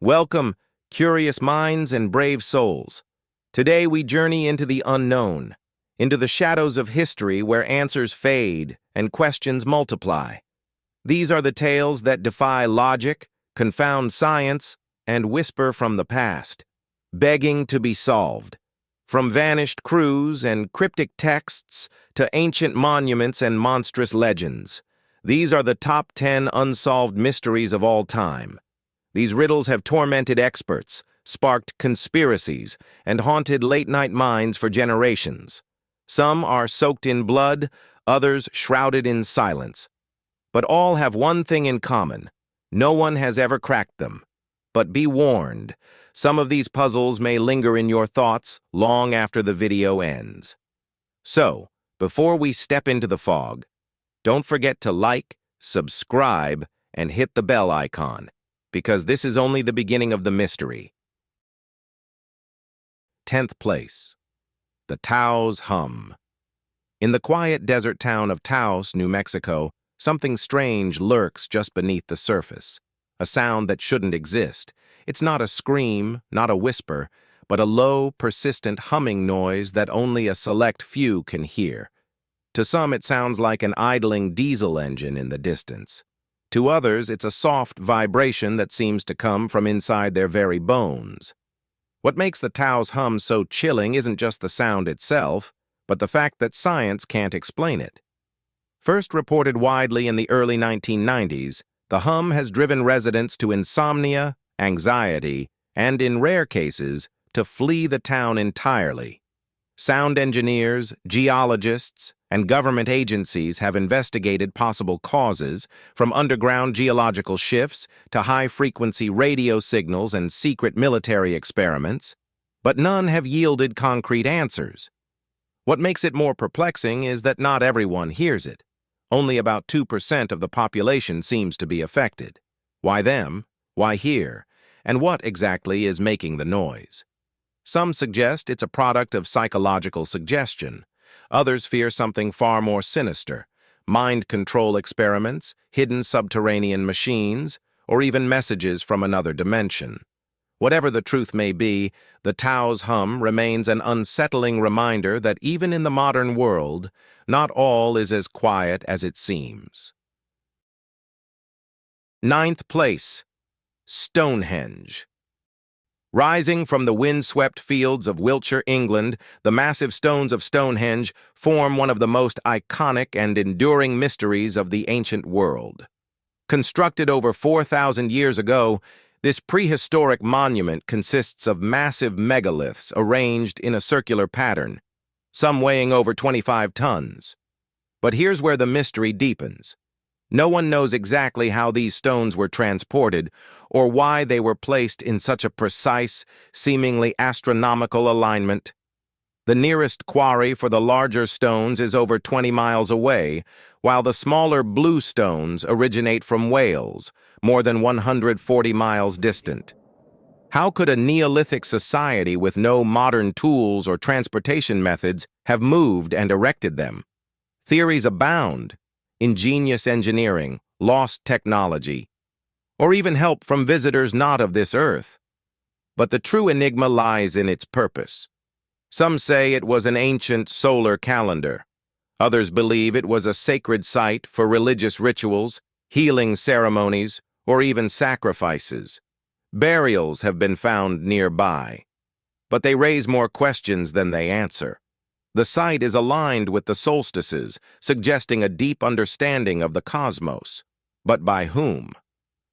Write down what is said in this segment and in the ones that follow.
Welcome, curious minds and brave souls. Today we journey into the unknown, into the shadows of history where answers fade and questions multiply. These are the tales that defy logic, confound science, and whisper from the past, begging to be solved. From vanished crews and cryptic texts to ancient monuments and monstrous legends, these are the top 10 unsolved mysteries of all time. These riddles have tormented experts, sparked conspiracies, and haunted late-night minds for generations. Some are soaked in blood, others shrouded in silence. But all have one thing in common: no one has ever cracked them. But be warned, some of these puzzles may linger in your thoughts long after the video ends. So, before we step into the fog, don't forget to like, subscribe, and hit the bell icon, because this is only the beginning of the mystery. 10th place. The Taos hum. In the quiet desert town of Taos, New Mexico, something strange lurks just beneath the surface. A sound that shouldn't exist. It's not a scream, not a whisper, but a low, persistent humming noise that only a select few can hear. To some, it sounds like an idling diesel engine in the distance. To others, it's a soft vibration that seems to come from inside their very bones. What makes the Taos hum so chilling isn't just the sound itself, but the fact that science can't explain it. First reported widely in the early 1990s, the hum has driven residents to insomnia, anxiety, and in rare cases, to flee the town entirely. Sound engineers, geologists, and government agencies have investigated possible causes, from underground geological shifts to high-frequency radio signals and secret military experiments, but none have yielded concrete answers. What makes it more perplexing is that not everyone hears it. Only about 2% of the population seems to be affected. Why them? Why here? And what exactly is making the noise? Some suggest it's a product of psychological suggestion. Others fear something far more sinister: mind control experiments, hidden subterranean machines, or even messages from another dimension. Whatever the truth may be, the Taos hum remains an unsettling reminder that even in the modern world, not all is as quiet as it seems. 9th place. Stonehenge. Rising from the wind-swept fields of Wiltshire, England, the massive stones of Stonehenge form one of the most iconic and enduring mysteries of the ancient world. Constructed over 4,000 years ago, this prehistoric monument consists of massive megaliths arranged in a circular pattern, some weighing over 25 tons. But here's where the mystery deepens. No one knows exactly how these stones were transported or why they were placed in such a precise, seemingly astronomical alignment. The nearest quarry for the larger stones is over 20 miles away, while the smaller blue stones originate from Wales, more than 140 miles distant. How could a Neolithic society with no modern tools or transportation methods have moved and erected them? Theories abound: ingenious engineering, lost technology, or even help from visitors not of this earth. But the true enigma lies in its purpose. Some say it was an ancient solar calendar. Others believe it was a sacred site for religious rituals, healing ceremonies, or even sacrifices. Burials have been found nearby, but they raise more questions than they answer. The site is aligned with the solstices, suggesting a deep understanding of the cosmos. But by whom?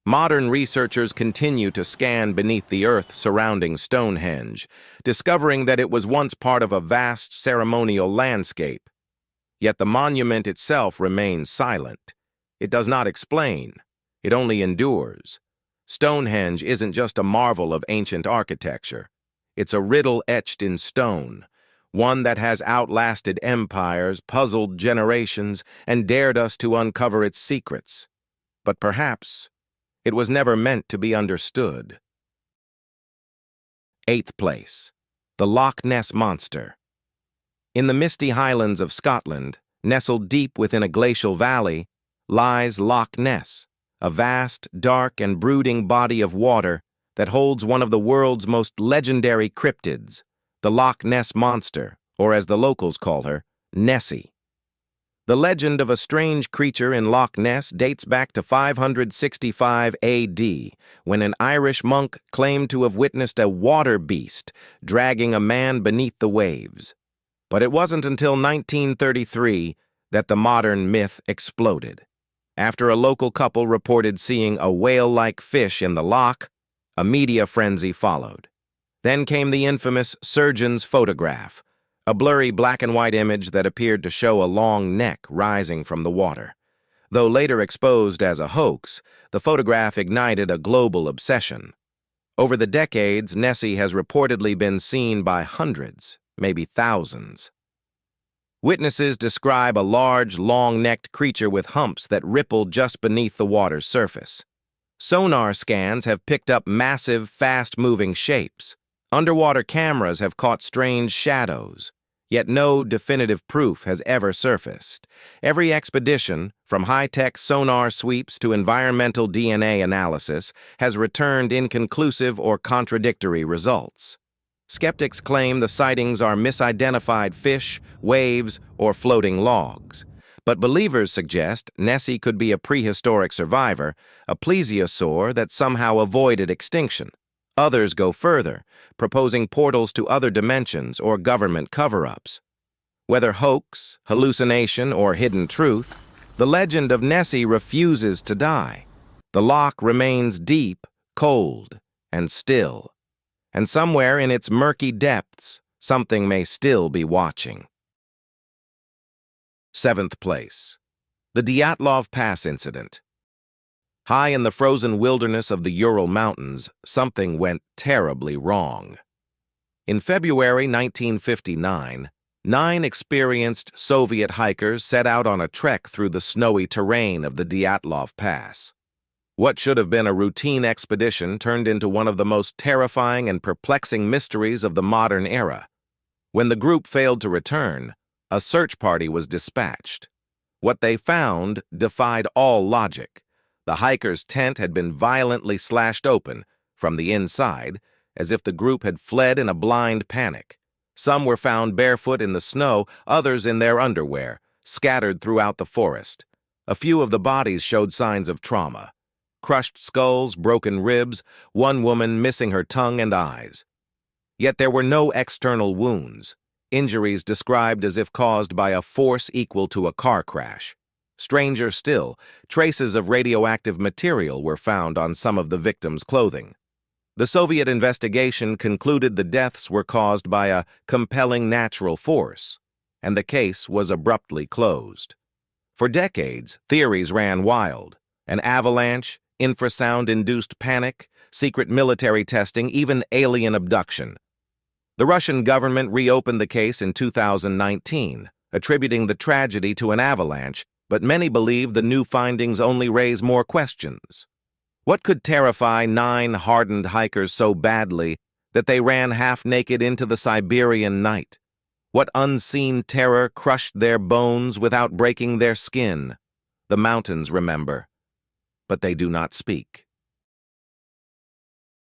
Modern researchers continue to scan beneath the earth surrounding Stonehenge, discovering that it was once part of a vast ceremonial landscape. Yet the monument itself remains silent. It does not explain. It only endures. Stonehenge isn't just a marvel of ancient architecture. It's a riddle etched in stone, one that has outlasted empires, puzzled generations, and dared us to uncover its secrets. But perhaps it was never meant to be understood. 8th place. The Loch Ness Monster. In the misty highlands of Scotland, nestled deep within a glacial valley, lies Loch Ness, a vast, dark, and brooding body of water that holds one of the world's most legendary cryptids, the Loch Ness monster, or as the locals call her, Nessie. The legend of a strange creature in Loch Ness dates back to 565 AD, when an Irish monk claimed to have witnessed a water beast dragging a man beneath the waves. But it wasn't until 1933 that the modern myth exploded. After a local couple reported seeing a whale-like fish in the loch, a media frenzy followed. Then came the infamous surgeon's photograph, a blurry black-and-white image that appeared to show a long neck rising from the water. Though later exposed as a hoax, the photograph ignited a global obsession. Over the decades, Nessie has reportedly been seen by hundreds, maybe thousands. Witnesses describe a large, long-necked creature with humps that ripple just beneath the water's surface. Sonar scans have picked up massive, fast-moving shapes. Underwater cameras have caught strange shadows, yet no definitive proof has ever surfaced. Every expedition, from high-tech sonar sweeps to environmental DNA analysis, has returned inconclusive or contradictory results. Skeptics claim the sightings are misidentified fish, waves, or floating logs. But believers suggest Nessie could be a prehistoric survivor, a plesiosaur that somehow avoided extinction. Others go further, proposing portals to other dimensions or government cover-ups. Whether hoax, hallucination, or hidden truth, the legend of Nessie refuses to die. The loch remains deep, cold, and still. And somewhere in its murky depths, something may still be watching. 7th place. The Dyatlov Pass Incident. High in the frozen wilderness of the Ural Mountains, something went terribly wrong. In February 1959, 9 experienced Soviet hikers set out on a trek through the snowy terrain of the Dyatlov Pass. What should have been a routine expedition turned into one of the most terrifying and perplexing mysteries of the modern era. When the group failed to return, a search party was dispatched. What they found defied all logic. The hikers' tent had been violently slashed open from the inside, as if the group had fled in a blind panic. Some were found barefoot in the snow, others in their underwear, scattered throughout the forest. A few of the bodies showed signs of trauma. Crushed skulls, broken ribs, one woman missing her tongue and eyes. Yet there were no external wounds, injuries described as if caused by a force equal to a car crash. Stranger still, traces of radioactive material were found on some of the victims' clothing. The Soviet investigation concluded the deaths were caused by a compelling natural force, and the case was abruptly closed. For decades, theories ran wild. An avalanche, infrasound-induced panic, secret military testing, even alien abduction. The Russian government reopened the case in 2019, attributing the tragedy to an avalanche, but many believe the new findings only raise more questions. What could terrify 9 hardened hikers so badly that they ran half-naked into the Siberian night? What unseen terror crushed their bones without breaking their skin? The mountains remember, but they do not speak.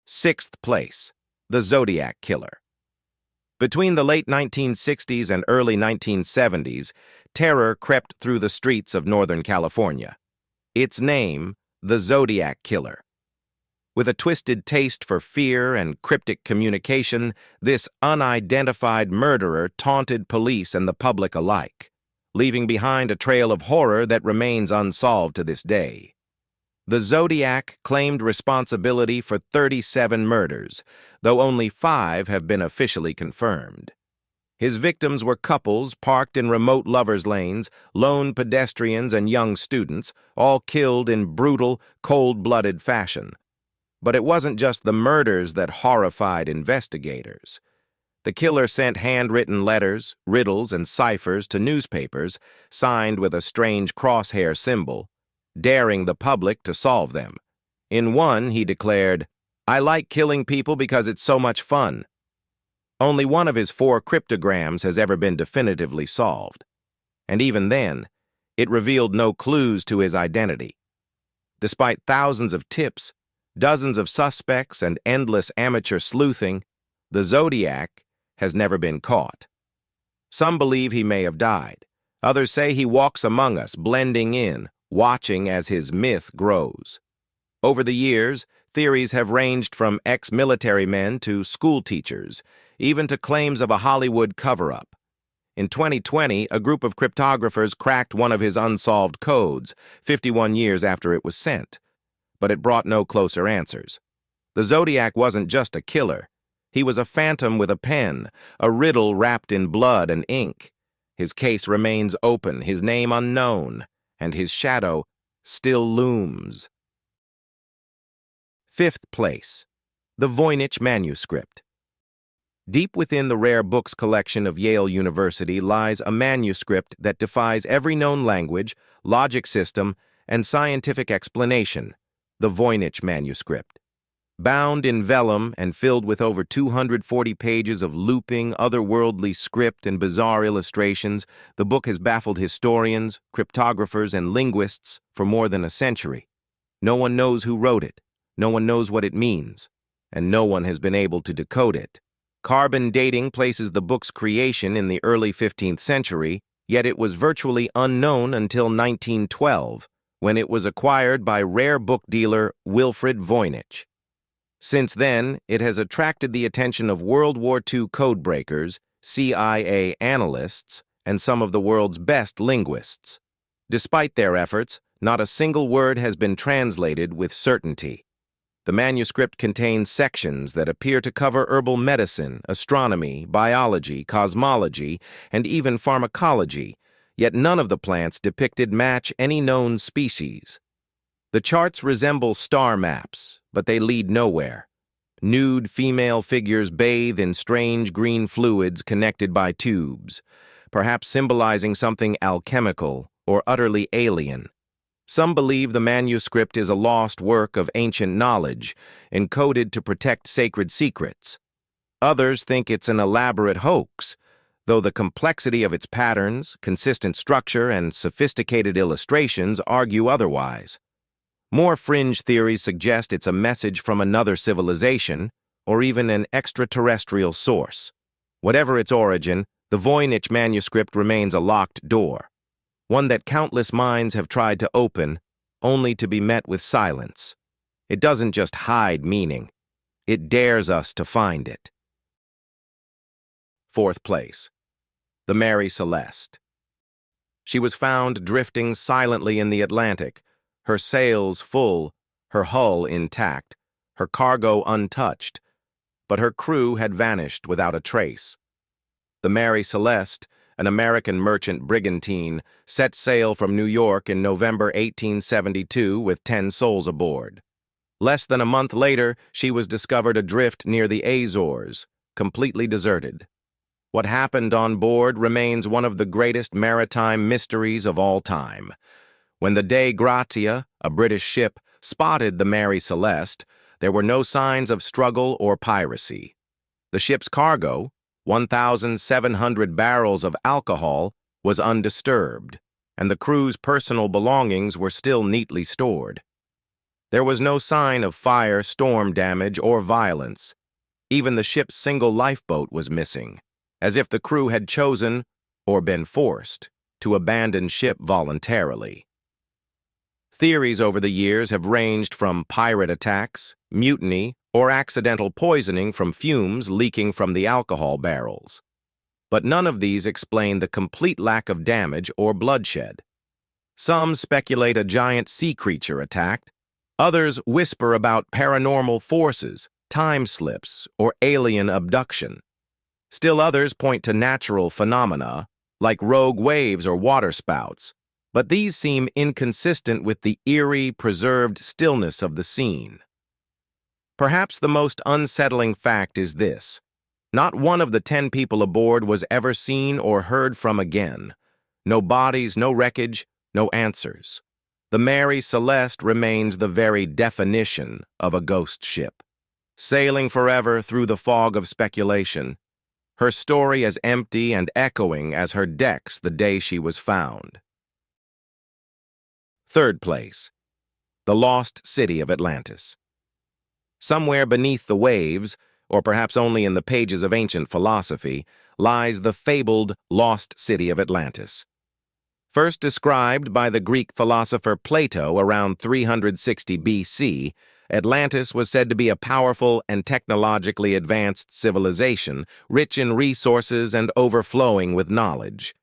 6th place. The Zodiac Killer. Between the late 1960s and early 1970s, terror crept through the streets of Northern California. Its name, the Zodiac Killer. With a twisted taste for fear and cryptic communication, this unidentified murderer taunted police and the public alike, leaving behind a trail of horror that remains unsolved to this day. The Zodiac claimed responsibility for 37 murders, though only 5 have been officially confirmed. His victims were couples parked in remote lovers' lanes, lone pedestrians, and young students, all killed in brutal, cold-blooded fashion. But it wasn't just the murders that horrified investigators. The killer sent handwritten letters, riddles, and ciphers to newspapers, signed with a strange crosshair symbol, daring the public to solve them. In one, he declared, "I like killing people because it's so much fun." Only one of his 4 cryptograms has ever been definitively solved. And even then, it revealed no clues to his identity. Despite thousands of tips, dozens of suspects, and endless amateur sleuthing, the Zodiac has never been caught. Some believe he may have died. Others say he walks among us, blending in, watching as his myth grows. Over the years, theories have ranged from ex-military men to school teachers, even to claims of a Hollywood cover-up. In 2020, a group of cryptographers cracked one of his unsolved codes, 51 years after it was sent. But it brought no closer answers. The Zodiac wasn't just a killer. He was a phantom with a pen, a riddle wrapped in blood and ink. His case remains open, his name unknown, and his shadow still looms. Fifth place, the Voynich manuscript. Deep within the rare books collection of Yale University lies a manuscript that defies every known language, logic system, and scientific explanation, the Voynich manuscript. Bound in vellum and filled with over 240 pages of looping, otherworldly script and bizarre illustrations, the book has baffled historians, cryptographers, and linguists for more than a century. No one knows who wrote it, no one knows what it means, and no one has been able to decode it. Carbon dating places the book's creation in the early 15th century, yet it was virtually unknown until 1912, when it was acquired by rare book dealer Wilfred Voynich. Since then, it has attracted the attention of World War II codebreakers, CIA analysts, and some of the world's best linguists. Despite their efforts, not a single word has been translated with certainty. The manuscript contains sections that appear to cover herbal medicine, astronomy, biology, cosmology, and even pharmacology, yet none of the plants depicted match any known species. The charts resemble star maps, but they lead nowhere. Nude female figures bathe in strange green fluids connected by tubes, perhaps symbolizing something alchemical or utterly alien. Some believe the manuscript is a lost work of ancient knowledge, encoded to protect sacred secrets. Others think it's an elaborate hoax, though the complexity of its patterns, consistent structure, and sophisticated illustrations argue otherwise. More fringe theories suggest it's a message from another civilization, or even an extraterrestrial source. Whatever its origin, the Voynich manuscript remains a locked door, one that countless minds have tried to open, only to be met with silence. It doesn't just hide meaning, it dares us to find it. Fourth place, the Mary Celeste. She was found drifting silently in the Atlantic, her sails full, her hull intact, her cargo untouched, but her crew had vanished without a trace. The Mary Celeste, an American merchant brigantine, set sail from New York in November 1872 with 10 souls aboard. Less than a month later, she was discovered adrift near the Azores, completely deserted. What happened on board remains one of the greatest maritime mysteries of all time. When the Dei Gratia, a British ship, spotted the Mary Celeste, there were no signs of struggle or piracy. The ship's cargo, 1,700 barrels of alcohol, was undisturbed, and the crew's personal belongings were still neatly stored. There was no sign of fire, storm damage, or violence. Even the ship's single lifeboat was missing, as if the crew had chosen, or been forced, to abandon ship voluntarily. Theories over the years have ranged from pirate attacks, mutiny, or accidental poisoning from fumes leaking from the alcohol barrels. But none of these explain the complete lack of damage or bloodshed. Some speculate a giant sea creature attacked. Others whisper about paranormal forces, time slips, or alien abduction. Still others point to natural phenomena, like rogue waves or waterspouts, but these seem inconsistent with the eerie, preserved stillness of the scene. Perhaps the most unsettling fact is this: not one of the 10 people aboard was ever seen or heard from again. No bodies, no wreckage, no answers. The Mary Celeste remains the very definition of a ghost ship, sailing forever through the fog of speculation, her story as empty and echoing as her decks the day she was found. Third place, the lost city of Atlantis. Somewhere beneath the waves, or perhaps only in the pages of ancient philosophy, lies the fabled lost city of Atlantis. First described by the Greek philosopher Plato around 360 BC, Atlantis was said to be a powerful and technologically advanced civilization, rich in resources and overflowing with knowledge.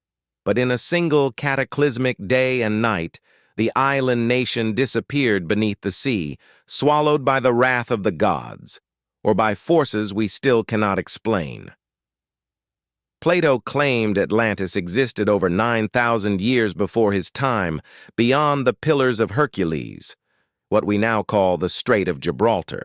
But in a single cataclysmic day and night, the island nation disappeared beneath the sea, swallowed by the wrath of the gods, or by forces we still cannot explain. Plato claimed Atlantis existed over 9,000 years before his time, beyond the Pillars of Hercules, what we now call the Strait of Gibraltar.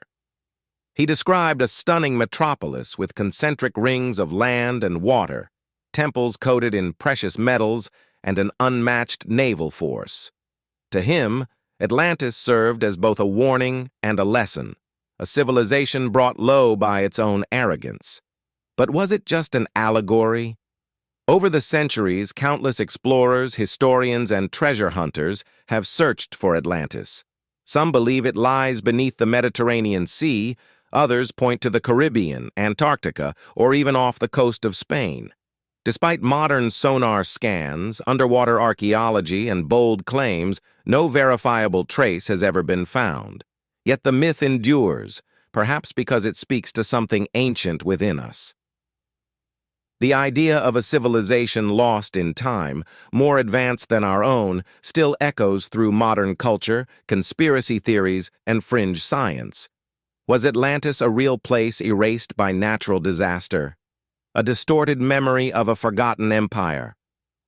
He described a stunning metropolis with concentric rings of land and water, temples coated in precious metals, and an unmatched naval force. To him, Atlantis served as both a warning and a lesson, a civilization brought low by its own arrogance. But was it just an allegory? Over the centuries, countless explorers, historians, and treasure hunters have searched for Atlantis. Some believe it lies beneath the Mediterranean Sea, others point to the Caribbean, Antarctica, or even off the coast of Spain. Despite modern sonar scans, underwater archaeology, and bold claims, no verifiable trace has ever been found. Yet the myth endures, perhaps because it speaks to something ancient within us. The idea of a civilization lost in time, more advanced than our own, still echoes through modern culture, conspiracy theories, and fringe science. Was Atlantis a real place erased by natural disaster? A distorted memory of a forgotten empire?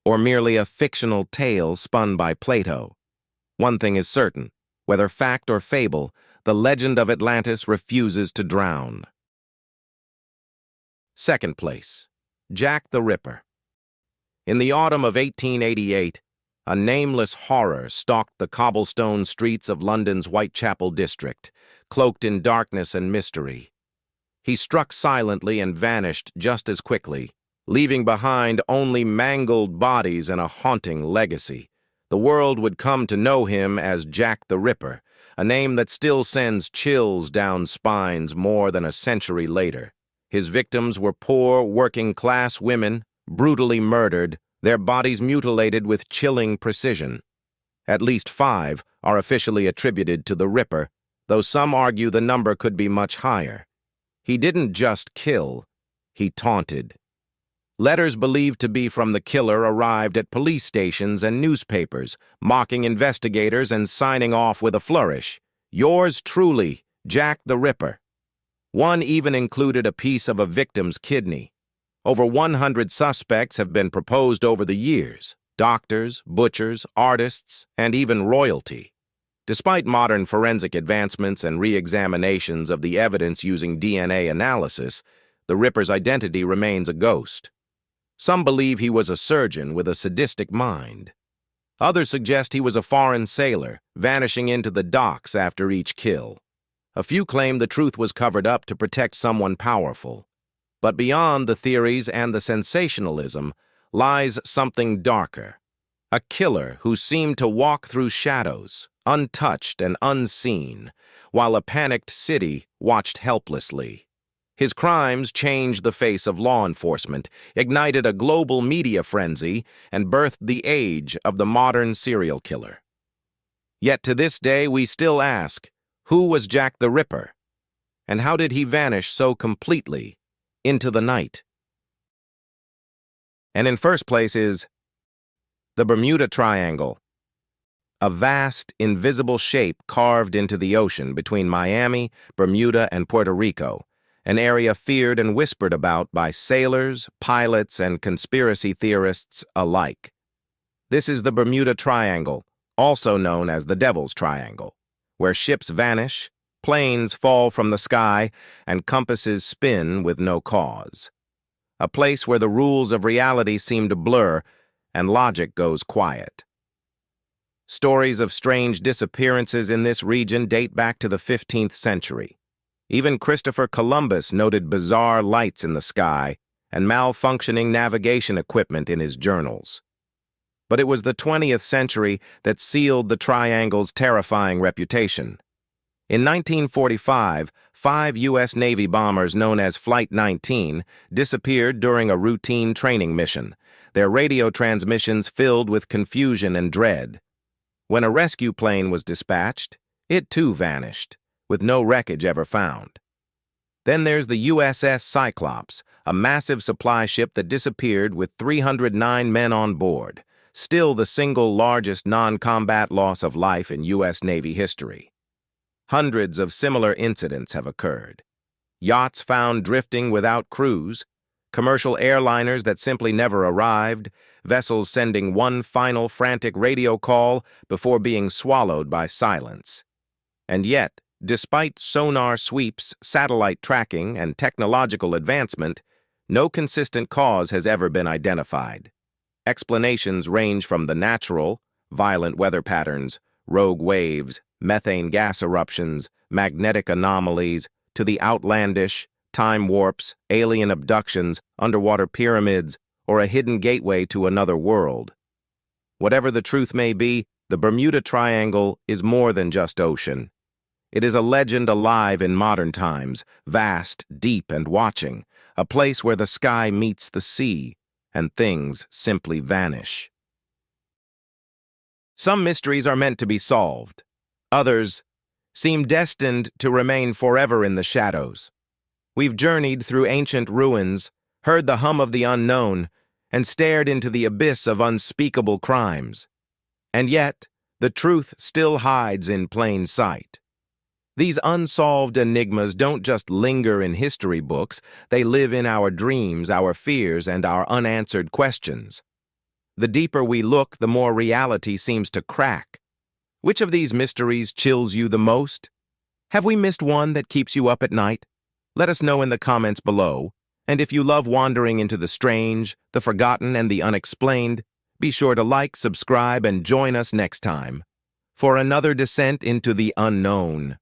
Or merely a fictional tale spun by Plato? One thing is certain, whether fact or fable, the legend of Atlantis refuses to drown. Second place. Jack the Ripper. In the autumn of 1888, a nameless horror stalked the cobblestone streets of London's Whitechapel district, cloaked in darkness and mystery. He struck silently and vanished just as quickly, leaving behind only mangled bodies and a haunting legacy. The world would come to know him as Jack the Ripper, a name that still sends chills down spines more than a century later. His victims were poor, working-class women, brutally murdered, their bodies mutilated with chilling precision. At least 5 are officially attributed to the Ripper, though some argue the number could be much higher. He didn't just kill, he taunted. Letters believed to be from the killer arrived at police stations and newspapers, mocking investigators and signing off with a flourish. Yours truly, Jack the Ripper. One even included a piece of a victim's kidney. Over 100 suspects have been proposed over the years: doctors, butchers, artists, and even royalty. Despite modern forensic advancements and re-examinations of the evidence using DNA analysis, the Ripper's identity remains a ghost. Some believe he was a surgeon with a sadistic mind. Others suggest he was a foreign sailor, vanishing into the docks after each kill. A few claim the truth was covered up to protect someone powerful. But beyond the theories and the sensationalism lies something darker. A killer who seemed to walk through shadows, untouched and unseen, while a panicked city watched helplessly. His crimes changed the face of law enforcement, ignited a global media frenzy, and birthed the age of the modern serial killer. Yet to this day we still ask, who was Jack the Ripper? And how did he vanish so completely into the night? And in first place is the Bermuda Triangle, a vast, invisible shape carved into the ocean between Miami, Bermuda, and Puerto Rico, an area feared and whispered about by sailors, pilots, and conspiracy theorists alike. This is the Bermuda Triangle, also known as the Devil's Triangle, where ships vanish, planes fall from the sky, and compasses spin with no cause. A place where the rules of reality seem to blur and logic goes quiet. Stories of strange disappearances in this region date back to the 15th century. Even Christopher Columbus noted bizarre lights in the sky and malfunctioning navigation equipment in his journals. But it was the 20th century that sealed the triangle's terrifying reputation. In 1945, 5 U.S. Navy bombers known as Flight 19 disappeared during a routine training mission, their radio transmissions filled with confusion and dread. When a rescue plane was dispatched, it too vanished, with no wreckage ever found. Then there's the USS Cyclops, a massive supply ship that disappeared with 309 men on board, still the single largest non-combat loss of life in U.S. Navy history. Hundreds of similar incidents have occurred. Yachts found drifting without crews, commercial airliners that simply never arrived, vessels sending one final frantic radio call before being swallowed by silence. And yet, despite sonar sweeps, satellite tracking, and technological advancement, no consistent cause has ever been identified. Explanations range from the natural, violent weather patterns, rogue waves, methane gas eruptions, magnetic anomalies, to the outlandish, time warps, alien abductions, underwater pyramids, or a hidden gateway to another world. Whatever the truth may be, the Bermuda Triangle is more than just ocean. It is a legend alive in modern times, vast, deep, and watching, a place where the sky meets the sea, and things simply vanish. Some mysteries are meant to be solved. Others seem destined to remain forever in the shadows. We've journeyed through ancient ruins, heard the hum of the unknown, and stared into the abyss of unspeakable crimes. And yet, the truth still hides in plain sight. These unsolved enigmas don't just linger in history books, they live in our dreams, our fears, and our unanswered questions. The deeper we look, the more reality seems to crack. Which of these mysteries chills you the most? Have we missed one that keeps you up at night? Let us know in the comments below. And if you love wandering into the strange, the forgotten, and the unexplained, be sure to like, subscribe, and join us next time for another descent into the unknown.